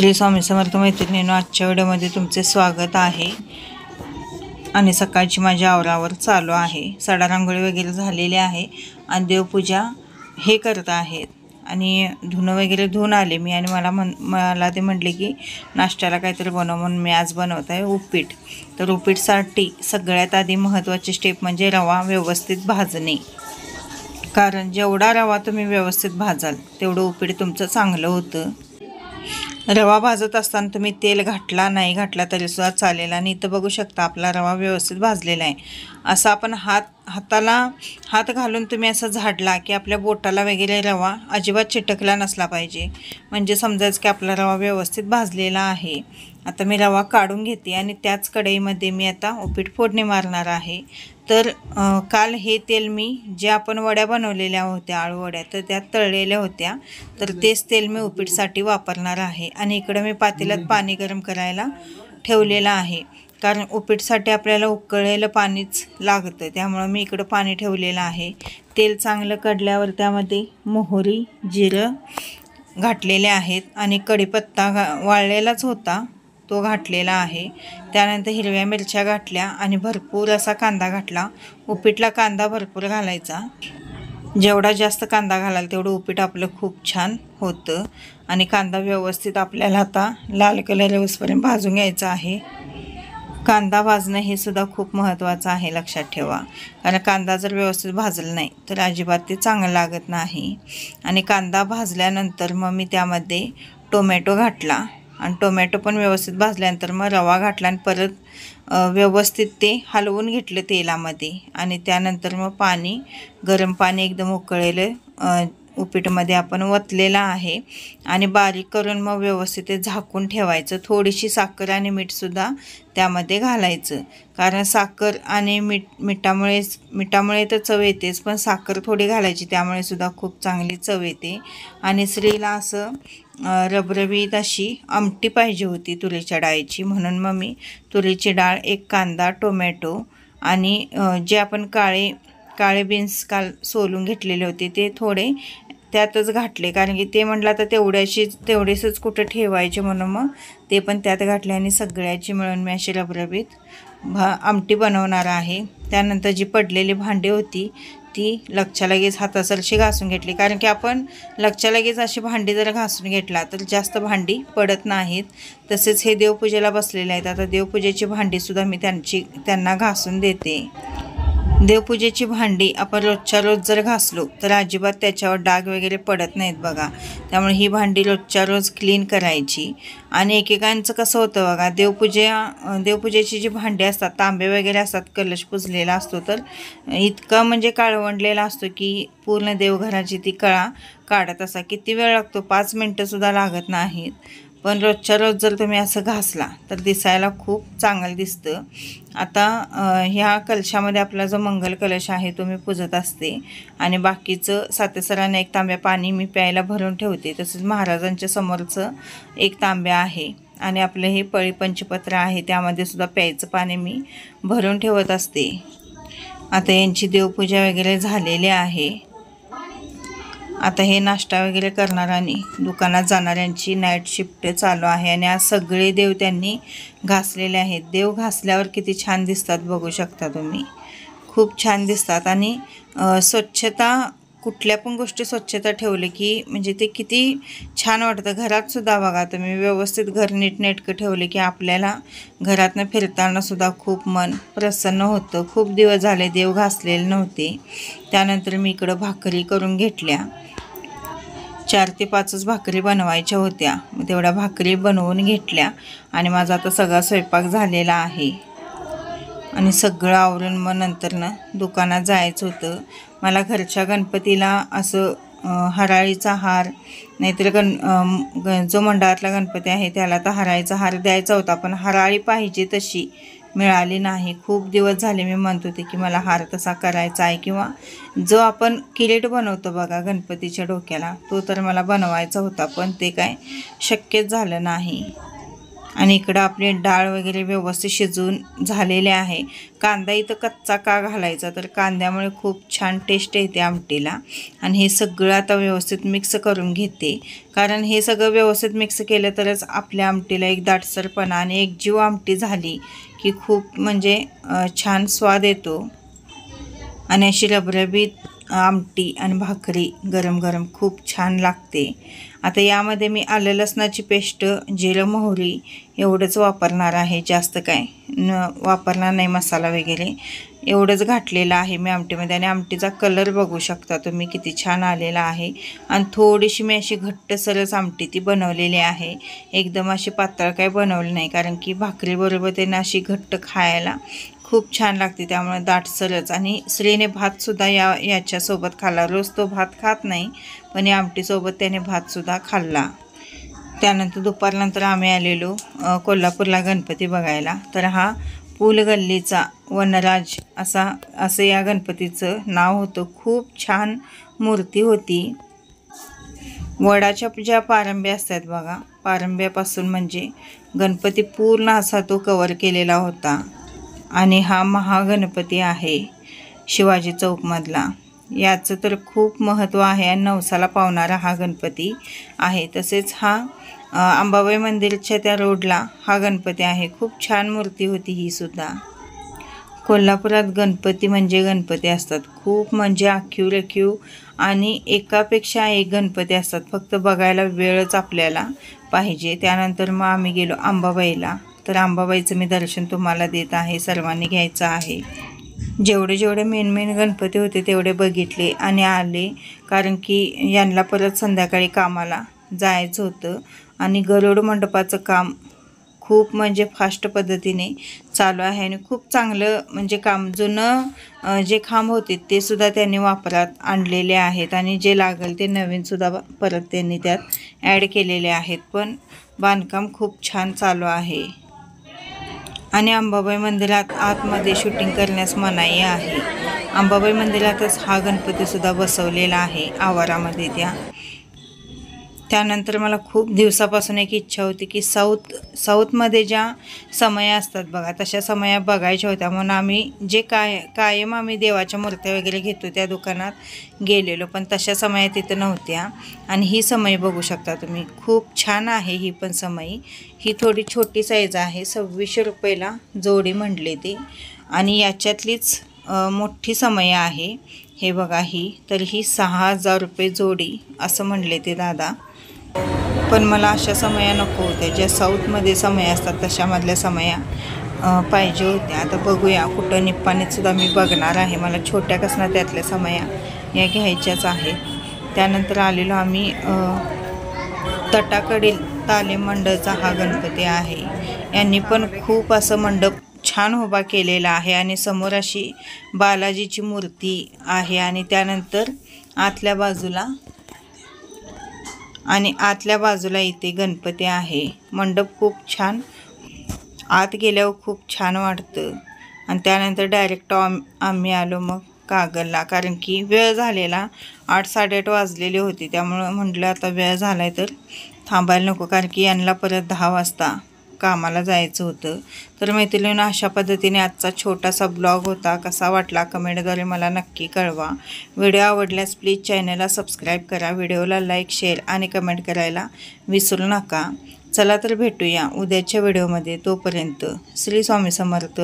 श्री स्वामी समर्थ मैत्रिणींनो, आजच्या व्हिडिओमध्ये तुमचे स्वागत आहे। आणि सकाळची माझी आवरावर चालू आहे। सडा रांगोळी वगैरे झालेली आहे आणि देवपूजा हे करत आहेत आणि धुणं वगैरे धुवून आले मी आणि मला ते म्हटले की नाश्त्याला काहीतरी बनव, म्हणून मी आज बनवत आहे उपीट। तर उपीटसाठी सगळ्यात आधी महत्त्वाची स्टेप म्हणजे रवा व्यवस्थित भाजणे, कारण जेवढा रवा तुम्ही व्यवस्थित भाजाल तेवढं उपीट तुमचं चांगलं होतं। रवा भाजत असताना तुम्ही तेल घातला नाही घातला तरी सुद्धा चालेल। आणि इथं बघू शकता आपला रवा व्यवस्थित भाजलेला आहे। असं आपण हाताला हात घालून तुम्ही असं झाडला की आपल्या बोटाला वगैरे रवा अजिबात चिटकला नसला पाहिजे, म्हणजे समजायचं की आपला रवा व्यवस्थित भाजलेला आहे। आता मी रवा काढून घेते आणि त्याच कढईमध्ये मी आता उपीट फोडणी मारणार आहे। तर काल हे तेल मी जे आपण वड्या बनवलेल्या होत्या आळू वड्या, तर त्या तळलेल्या होत्या, तर तेच तेल मी उपीटसाठी वापरणार आहे। आणि इकडे मी पातेल्यात पाणी गरम करायला ठेवलेलं आहे, कारण उपीटसाठी आपल्याला उकळलेलं पाणीच लागतं, त्यामुळे मी इकडं पाणी ठेवलेलं आहे। तेल चांगलं कढल्यावर त्यामध्ये मोहरी जिरं घातलेले आहेत आणि कढीपत्ता वाळलेलाच होता तो घातलेला आहे। त्यानंतर हिरव्या मिरच्या घातल्या आणि भरपूर असा कांदा घातला। उपीटला कांदा भरपूर घालायचा, जेवढा जास्त कांदा घालाल तेवढं उपीट आपलं खूप छान होतं। आणि कांदा व्यवस्थित आपल्याला आता लाल कलर येऊपर्यंत भाजून घ्यायचा आहे। कांदा भाजणं हे सुद्धा खूप महत्त्वाचं आहे, लक्षात ठेवा, कारण कांदा जर व्यवस्थित भाजला नाही तर अजिबात ते चांगलं लागत नाही। आणि कांदा भाजल्यानंतर मग मी त्यामध्ये टोमॅटो घातला आणि टोमॅटो पण व्यवस्थित भाजल्यानंतर मग रवा घातला आणि परत व्यवस्थित ते हलवून घेतलं तेलामध्ये। आणि त्यानंतर मग गरम पाणी एकदम उकळलेलं उपीटमध्ये आपण वतलेलं आहे आणि बारीक करून मग व्यवस्थित ते झाकून ठेवायचं। थोडीशी साखर आणि मीठसुद्धा त्यामध्ये घालायचं, कारण साखर आणि मिठामुळे तर चव येतेच, पण साखर थोडी घालायची, त्यामुळे सुद्धा खूप चांगली चव येते। आणि श्रीला असं रबरबीत अशी आमटी पाहिजे होती तुरीच्या डाळीची, म्हणून मग मी तुरीची डाळ, एक कांदा, टोमॅटो आणि जे आपण काळे बीन्स काल सोलून घेतलेले होते ते थोडे त्यातच घातले, कारण की ते म्हटलं तर तेवढेच कुठं ठेवायचे, म्हणून मग ते पण त्यात घातले आणि सगळ्याची मिळून मी अशी रबरबीत आमटी बनवणार आहे। त्यानंतर जी पडलेली भांडी होती ती लगच्या लगेच हातासरशी घासून घेतली, कारण की आपण लगच्या लगेच अशी भांडी जर घासून घेतला तर जास्त भांडी पडत नाहीत। तसेच हे देवपूजेला बसलेले आहेत, आता देवपूजेची भांडीसुद्धा मी त्यांना घासून देते। देवपूजेची भांडी आपण रोजच्या रोज जर घासलो तर अजिबात त्याच्यावर डाग वगैरे पडत नाहीत बघा, त्यामुळे ही भांडी रोजच्या रोज क्लीन करायची। आणि एकेकांचं कसं होतं बघा, देवपूजेची जी भांडी असतात, तांबे वगैरे असतात, कलश पुजलेला असतो, तर इतका म्हणजे काळवंडलेला असतो की पूर्ण देवघराची ती कळा काढत असा किती वेळ लागतो, 5 मिनटंसुद्धा लागत नाहीत। पण रोजच्या रोज जर तुम्ही असं घासला तर दिसायला खूप चांगलं दिसतं। आता ह्या कलशामध्ये आपला जो मंगल कलश आहे तो मी पूजत असते आणि बाकीचं सातेसरांना एक तांब्या पाणी मी प्यायला भरून ठेवते। तसंच महाराजांच्या समोरचं एक तांब्या आहे आणि आपलं हे पळी पंचपत्र आहे, त्यामध्ये सुद्धा प्यायचं पाणी मी भरून ठेवत असते। आता यांची देवपूजा वगैरे झालेली आहे। आता हे नाश्ता वगैरे करणार आणि दुकानात जाणाऱ्यांची नाईट शिफ्ट चालू आहे आणि आज सगळे देव त्यांनी घासलेले आहेत। देव घासल्यावर किती छान दिसतात बघू शकता तुम्ही, खूप छान दिसतात। आणि स्वच्छता, कुठल्या पण गोष्टी स्वच्छता ठेवली की म्हणजे ते किती छान वाटतं। घरात सुद्धा बघा तुम्ही व्यवस्थित घर नीटनेटकं ठेवले की आपल्याला घरातनं फिरताना सुद्धा खूप मन प्रसन्न होतं। खूप दिवस झाले देव घासलेले नव्हते। त्यानंतर मी इकडं भाकरी करून घेतल्या, 4 ते 5च भाकरी बनवायच्या होत्या, मग तेवढ्या भाकरी बनवून घेतल्या आणि माझा आता सगळा स्वयंपाक झालेला आहे। आणि सगळं आवरून मग नंतरनं दुकानात जायचं होतं मला। घरच्या गणपतीला असं हराळीचा हार, नाहीतर जो मंडळातला गणपती आहे त्याला तर हराळीचा हार द्यायचा होता, पण हराळी पाहिजे तशी मिळाली नाही। खूप दिवस झाले मी म्हणत होते की मला हार तसा करायचा आहे, किंवा जो आपण किरीट बनवतो बघा गणपतीच्या डोक्याला, तो तर मला बनवायचा होता, पण ते काय शक्यच झालं नाही। आणि इकडं आपली डाळ वगैरे व्यवस्थित शिजून झालेले आहे. कांदा इथं कच्चा का घालायचा, तर कांद्यामुळे खूप छान टेस्ट येते आमटीला. आणि हे सगळं आता व्यवस्थित मिक्स करून घेते, कारण हे सगळं व्यवस्थित मिक्स केलं तरच आपल्या आमटीला एक दाटसरपणा आणि एक जीव आमटी झाली की खूप म्हणजे छान स्वाद येतो. आणि अशी रबरबीत आमटी आणि भाकरी गरम गरम खूप छान लागते. आता यामध्ये मी आलं लसणाची पेस्ट, जिरं मोहरी एवढंच वापरणार आहे. जास्त काय वापरणार नाही, मसाला वगैरे एवढंच घातलेलं आहे मी आमटीमध्ये. आणि आमटीचा कलर बघू शकता तुम्ही किती छान आलेला आहे. आणि थोडीशी मी अशी घट्टसरच आमटी ती बनवलेली आहे, एकदम अशी पातळ काय बनवली नाही, कारण की भाकरीबरोबर त्यांना अशी घट्ट खायला खूप छान लागते. त्यामुळे दाटसरच. आणि श्रीने भातसुद्धा याच्यासोबत खाल्ला. रोज तो भात खात नाही, पण या आमटीसोबत त्याने भातसुद्धा खाल्ला. त्यानंतर दुपारनंतर आम्ही आलेलो कोल्हापूरला गणपती बघायला. तर हा पुलगल्लीचा वनराज असं या गणपतीचं नाव होतं. खूप छान मूर्ती होती. वडाच्या ज्या पारंब्या असतात बघा, पारंब्यापासून म्हणजे गणपती पूर्ण असा तो कवर केलेला होता. आणि हा महागणपती आहे शिवाजी चौकमधला. याचं तर खूप महत्त्व आहे आणि नवसाला पावणारा हा गणपती आहे. तसेच हा अंबाबाई मंदिरच्या त्या रोडला हा गणपती आहे. खूप छान मूर्ती होती ही सुद्धा. कोल्हापुरात गणपती म्हणजे गणपती असतात. खूप म्हणजे आखीव आणि एकापेक्षा एक गणपती असतात. फक्त बघायला वेळच आपल्याला पाहिजे. त्यानंतर मग आम्ही गेलो अंबाबाईला. तर अंबाबाईचं मी दर्शन तुम्हाला देत आहे, सर्वांनी घ्यायचं आहे. जेवढे मेन गणपती होते तेवढे बघितले आणि आले, कारण की यांना परत संध्याकाळी कामाला जायचं होतं. आणि गरुड मंडपाचं काम खूप म्हणजे फास्ट पद्धतीने चालू आहे आणि खूप चांगलं म्हणजे काम. जुनं जे खांब होते ते सुद्धा त्यांनी वापरात आणलेले आहेत आणि जे लागेल ते नवीनसुद्धा परत त्यांनी त्यात ॲड केलेले आहेत. पण बांधकाम खूप छान चालू आहे. आणि अंबाबाई मंदिरात आतमध्ये शूटिंग करण्यास मनाई आहे. अंबाबाई मंदिरातच हा गणपतीसुद्धा बसवलेला आहे आवारामध्ये त्यानंतर मला खूप दिवसापासून एक इच्छा होती की साऊथमध्ये ज्या समया असतात बघा, तशा समया बघायच्या होत्या. म्हणून आम्ही जे कायम आम्ही देवाच्या मूर्त्या वगैरे घेतो त्या दुकानात गेलेलो, पण तशा समया तिथं नव्हत्या. आणि ही समई बघू शकता तुम्ही, खूप छान आहे ही पण समई. ही थोडी छोटी साईज आहे, 2600 रुपयाला जोडी म्हटले ती. आणि याच्यातलीच मोठी समई आहे हे बघा ही, तर ही 6000 रुपये जोडी असं म्हणले ते दादा. पण मला अशा समया नको होत्या, ज्या साऊथमध्ये समया असतात तशामधल्या समया पाहिजे होत्या. आता बघूया कुठं निप्पाणीतसुद्धा मी बघणार आहे. मला छोट्या कसना त्यातल्या समया या घ्यायच्याच आहेत. त्यानंतर आलेलो आम्ही तटाकडील ताले मंडळचा हा गणपती आहे. यांनी पण खूप असं मंडप छान उभा केलेला आहे आणि समोर अशी बालाजीची मूर्ती आहे. आणि त्यानंतर आतल्या बाजूला इथे गणपती आहे. मंडप खूप छान, आत गेल्यावर खूप छान वाटतं. आणि त्यानंतर डायरेक्ट आम्ही आलो मग कागलला, कारण की वेळ झालेला, 8-8:30 वाजलेले होते. त्यामुळं म्हटलं आता वेळ झाला आहे तर थांबायला नको, कारण की यांना परत 10 वाजता कामाला जायचं होतं. तर मैत्रिणींनो, अशा पद्धतीने आजचा छोटासा ब्लॉग होता. कसा वाटला कमेंटद्वारे मला नक्की कळवा. व्हिडिओ आवडल्यास प्लीज चॅनलला सबस्क्राईब करा. व्हिडिओला लाईक, शेअर आणि कमेंट करायला विसरू नका. चला तर भेटूया उद्याच्या व्हिडिओमध्ये. तोपर्यंत श्री स्वामी समर्थ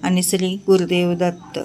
आणि श्री गुरुदेव दत्त.